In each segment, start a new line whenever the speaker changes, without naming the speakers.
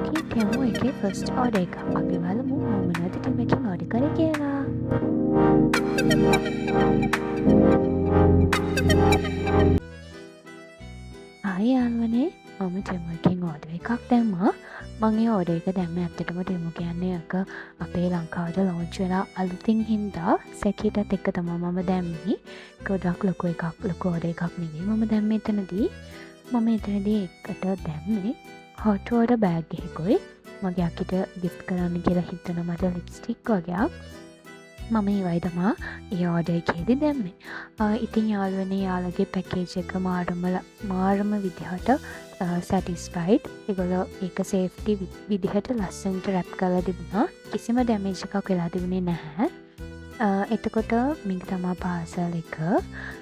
එකකින් ටෙමු එකේ first order එක. අපි බලමු මොනවද ටෙමු එකකින් ඕඩර් කරේ කියලා. ආයි යාළුවනේ මම ටෙමු එකකින් ඕඩර් එකක් දැම්මා. මම ඒ ඕඩර් එක දැම්මේ ඇත්තටම ටෙමු කියන්නේ එක අපේ ලංකාවට ලොන්ච් වෙලා අලුතින් හින්දා සැකීටත් එක්ක තමයි මම දැම්මේ. ගොඩක් ලොකු ඕඩර් එකක් නෙවෙයි මම දැම්මේ එතනදී. මම එතනදී එකට දැම්මේ හොට් වෝටර් බෑග් එකකුයි මගේ අක්කිට ගිෆ්ට් කරන්න කියලා හිතන මට ලිප්ස්ටික් වගේක් මම ඒවයි තමා ඒ ඕඩර් එකේදී දැම්මේ. ඉතින් යාළුවනේ යාළුවගේ පැකේජ් එක මාරම විදිහට සැටිස්ෆයිඩ්. ඒගොල්ලෝ ඒක සේෆ්ටි විදිහට ලස්සනට රැප් කරලා තිබුණා. කිසිම ඩැමේජ් එකක් වෙලා තිබුණේ නැහැ. එතකොට මේක තමා පාසල් එක.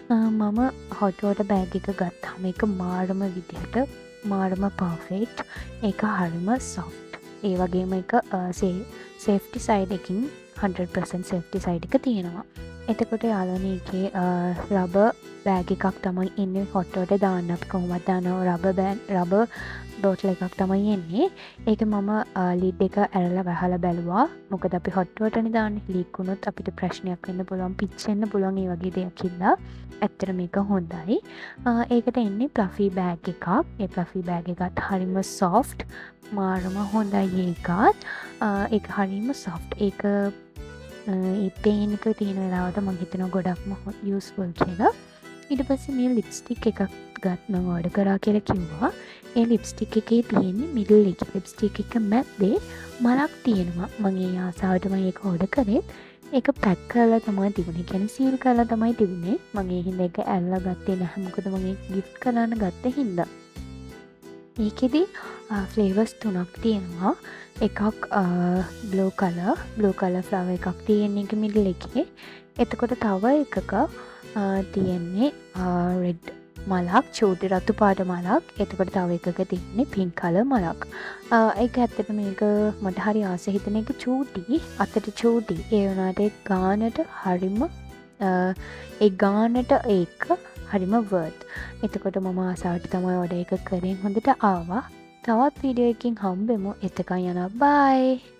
මම හොට් වෝටර් බෑග් එක ගත්තාම ඒක මාරම විදිහට මාරම පර්ෆෙක්ට්. ඒක හරිම සොෆ්ට්. ඒ වගේම එක සේෆ්ටි සයිඩ් එකකින් 100% සේෆ්ටි සයිඩ් එක තියෙනවා. එතකොට යාළුවනේ ඒකේ රබර් බෑග් එකක් තමයි ඉන්නේ. හොට් වෝටර් දාන්න අපි කොහොමද දානවා රබර් බෝටල් එකක් තමයි එන්නේ. ඒක මම ලිඩ් එක ඇරලා වහලා බැලුවා. මොකද අපි හොට් වෝටර්නේ දාන්නේ. ලීක් වුණොත් අපිට ප්‍රශ්නයක් වෙන්න පුළුවන්, පිච්චෙන්න පුළුවන් ඒ වගේ දෙයක් හින්දා ඇත්තට මේක හොඳයි. ඒකට එන්නේ ෆ්ලෆි බෑග් එකක්. ඒ ෆ්ලෆි බෑග් එකත් හරිම සොෆ්ට්. මාරම හොඳයි ඒකත්. ඒක හරිම සොෆ්ට්. ඒක ඒ පේන් එක තියෙන වෙලාවට මම හිතනවා ගොඩක්ම යූස්ෆුල් කියලා. ඊට පස්සේ මේ ලිප්ස්ටික් එකක් මම ඕඩර් කරා කියලා කිව්වා. ඒ ලිප්ස්ටික් එකේ තියෙන්නේ මිඩල් එකේ ලිප්ස්ටික් එක මැද්දේ මලක් තියෙනවා. මම ඒ ආසාවටම ඒක ඕඩර් කරේ. ඒක පැක් කරලා තමයි තිබුණේ. කියන්නේ සීල් කරලා තමයි තිබුණේ. මම ඒ හින්දා ඒක ඇල්ලලා ගත්තේ නැහැ. මොකද මම ඒක ගිෆ්ට් කරන්න ගත්ත හින්දා. ඒකෙදි ෆ්ලේවර්ස් 3ක් තියෙනවා. එකක් බ්ලූ කලර් ෆ්ලවර් එකක් තියෙන එක මිඩල් එකේ. එතකොට තව එකක තියෙන්නේ රෙඩ් මලක්, චූටි රතු පාට මලක්. එතකොට තව එකක තියෙන්නේ පින්ක් කලර් මලක්. ඒක ඇත්තට මේක මට හරි ආස හිතෙන එක චූටි, අතට චූටි. ඒ වුණාට ඒ ගානට හරිම ඒක හරිම වර්ත්. එතකොට මම ආසාවට තමයි ඕඩර් එක කරේ. හොඳට ආවා. තවත් වීඩියෝ එකකින් හම්බෙමු. එතකන් යනවා. බයි.